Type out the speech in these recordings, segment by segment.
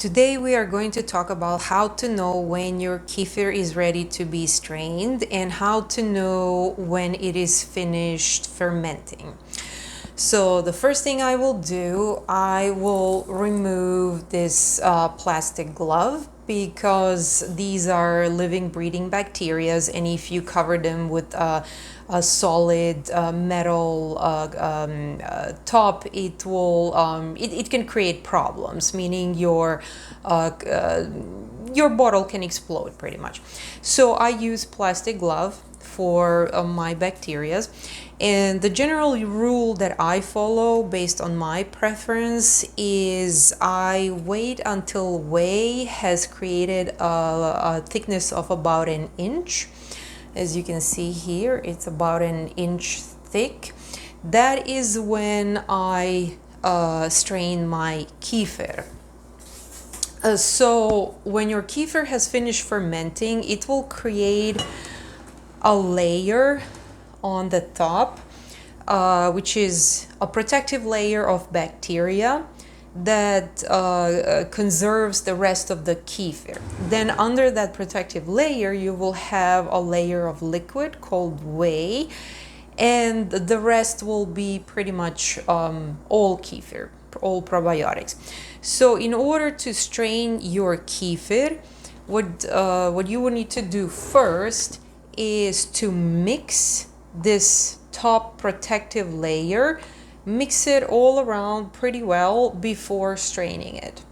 Today we are going to talk about how to know when your kefir is ready to be strained and how to know when it is finished fermenting. So the first thing I will do, I will remove this plastic glove because these are living breathing bacteria, and if you cover them with a solid metal top, it can create problems, meaning your bottle can explode pretty much. So I use plastic glove for my bacterias, and the general rule that I follow based on my preference is I wait until whey has created a thickness of about an inch. As you can see here, it's about an inch thick. That is when I strain my kefir. So when your kefir has finished fermenting, it will create a layer on the top, which is a protective layer of bacteria that conserves the rest of the kefir. Then under that protective layer, you will have a layer of liquid called whey, and the rest will be pretty much all kefir, all probiotics. So in order to strain your kefir, what you will need to do first is to mix this top protective layer, mix it all around pretty well before straining it.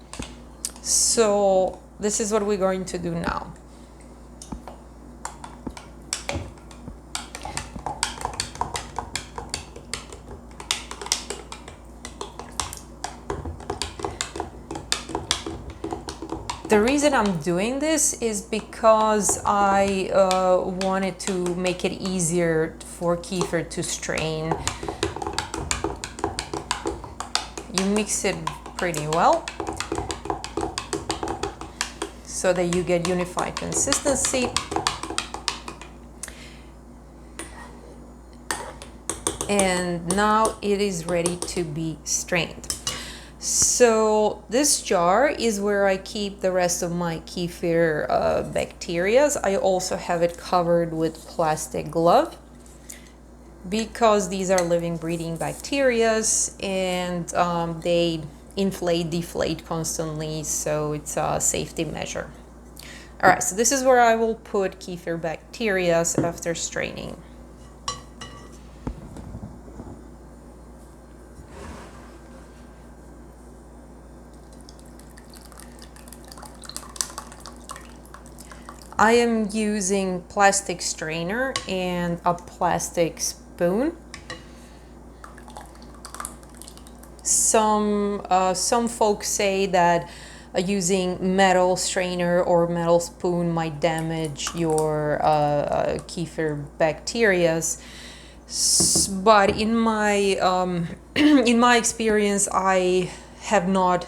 So this is what we're going to do now. The reason I'm doing this is because I wanted to make it easier for kefir to strain. You mix it pretty well so that you get unified consistency. And now it is ready to be strained. So this jar is where I keep the rest of my kefir bacteria. I also have it covered with plastic glove because these are living breathing bacteria, and they inflate, deflate constantly, so it's a safety measure. All right, so this is where I will put kefir bacteria after straining. I am using plastic strainer and a plastic spoon. Some folks say that using metal strainer or metal spoon might damage your kefir bacteria. But in my in my experience, I have not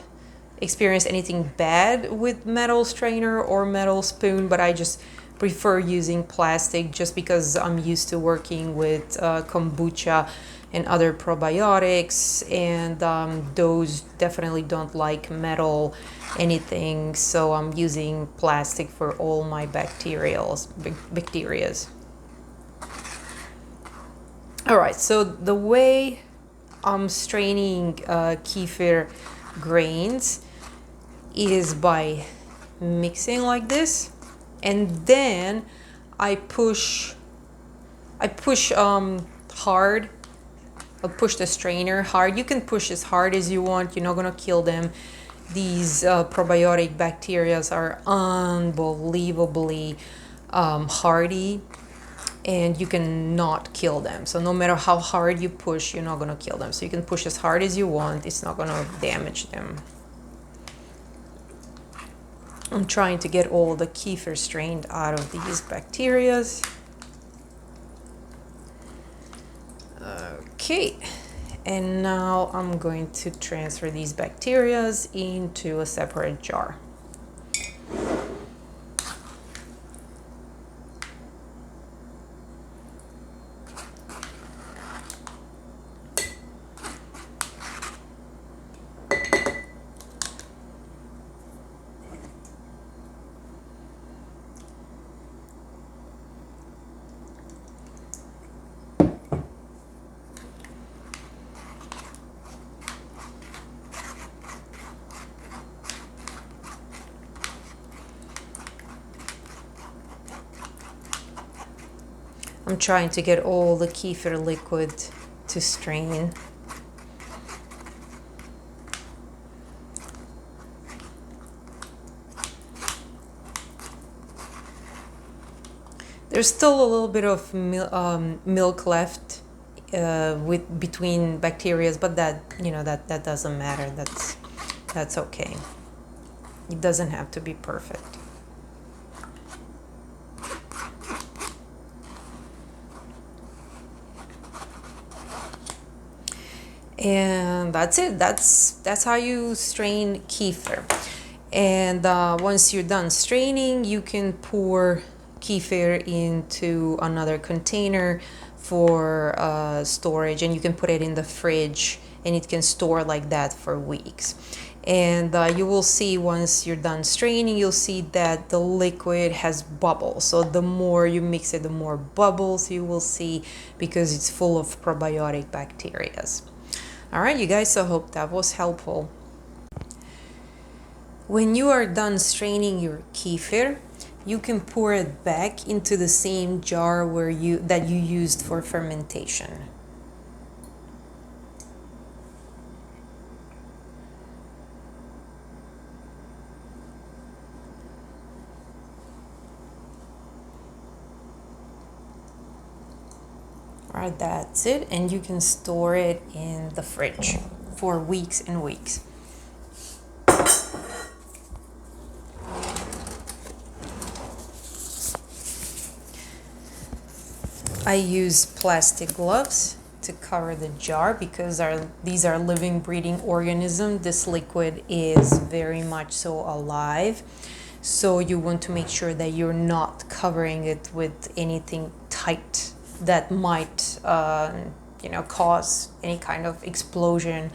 experienced anything bad with metal strainer or metal spoon, but I just prefer using plastic just because I'm used to working with kombucha and other probiotics, and those definitely don't like metal anything, so I'm using plastic for all my bacterias. All right, so the way I'm straining kefir grains is by mixing like this, and then I push hard. I'll push the strainer hard. You can push as hard as you want. You're not gonna kill them. These probiotic bacteria are unbelievably hardy, and you cannot kill them. So no matter how hard you push, you're not gonna kill them. So you can push as hard as you want. It's not gonna damage them. I'm trying to get all the kefir strained out of these bacteria. Okay, and now I'm going to transfer these bacteria into a separate jar. I'm trying to get all the kefir liquid to strain. There's still a little bit of milk left with between bacteria, but that, you know, that doesn't matter. That's okay. It doesn't have to be perfect. And that's it. That's how you strain kefir. And once you're done straining, you can pour kefir into another container for storage, and you can put it in the fridge, and it can store like that for weeks. And you will see, once you're done straining, you'll see that the liquid has bubbles. So the more you mix it, the more bubbles you will see, because it's full of probiotic bacteria. All right, you guys, so I hope that was helpful. When you are done straining your kefir, you can pour it back into the same jar that you used for fermentation. All right, that's it, and you can store it in the fridge for weeks and weeks. I use plastic gloves to cover the jar because these are living, breathing organisms. This liquid is very much so alive. So you want to make sure that you're not covering it with anything tight that might cause any kind of explosion.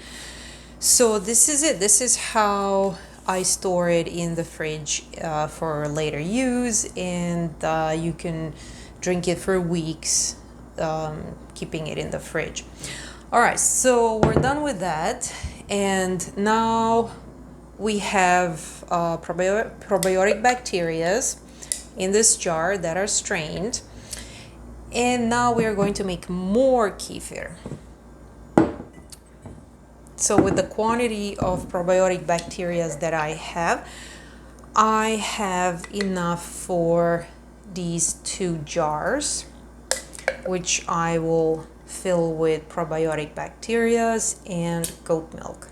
So this is it. This is how I store it in the fridge for later use, and you can drink it for weeks, keeping it in the fridge. All right, so we're done with that, and now we have probiotic bacteria in this jar that are strained, and now we are going to make more kefir. So with the quantity of probiotic bacteria that I have enough for these 2 jars, which I will fill with probiotic bacteria and goat milk.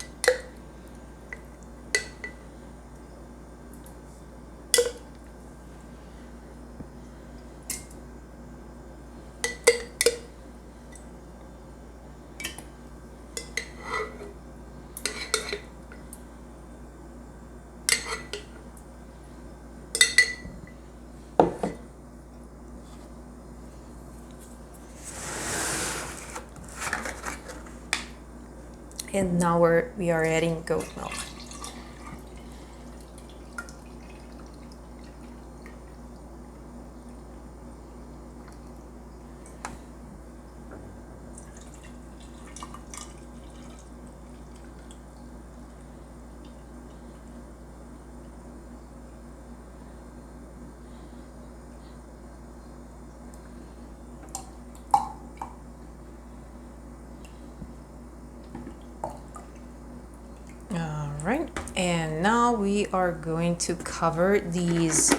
And now we are adding goat milk. Right, and now we are going to cover these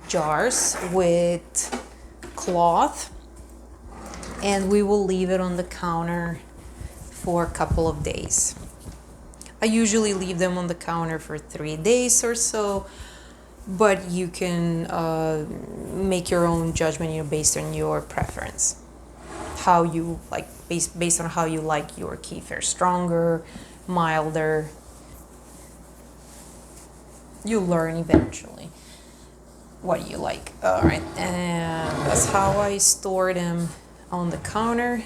jars with cloth, and we will leave it on the counter for a couple of days. I usually leave them on the counter for 3 days or so, but you can make your own judgment, based on your preference, how you like, based on how you like your kefir, stronger, milder. You learn eventually what you like. All right, and that's how I store them on the counter,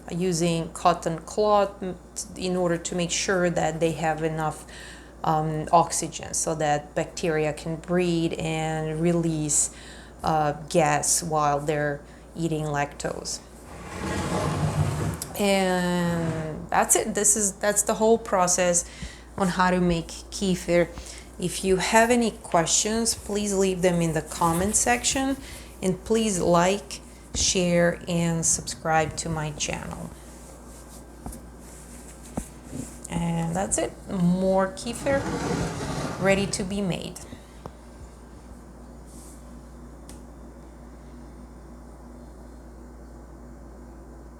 using cotton cloth in order to make sure that they have enough oxygen so that bacteria can breathe and release gas while they're eating lactose. And that's it. That's the whole process on how to make kefir. If you have any questions, please leave them in the comment section, and please like, share, and subscribe to my channel. And that's it. More kefir ready to be made.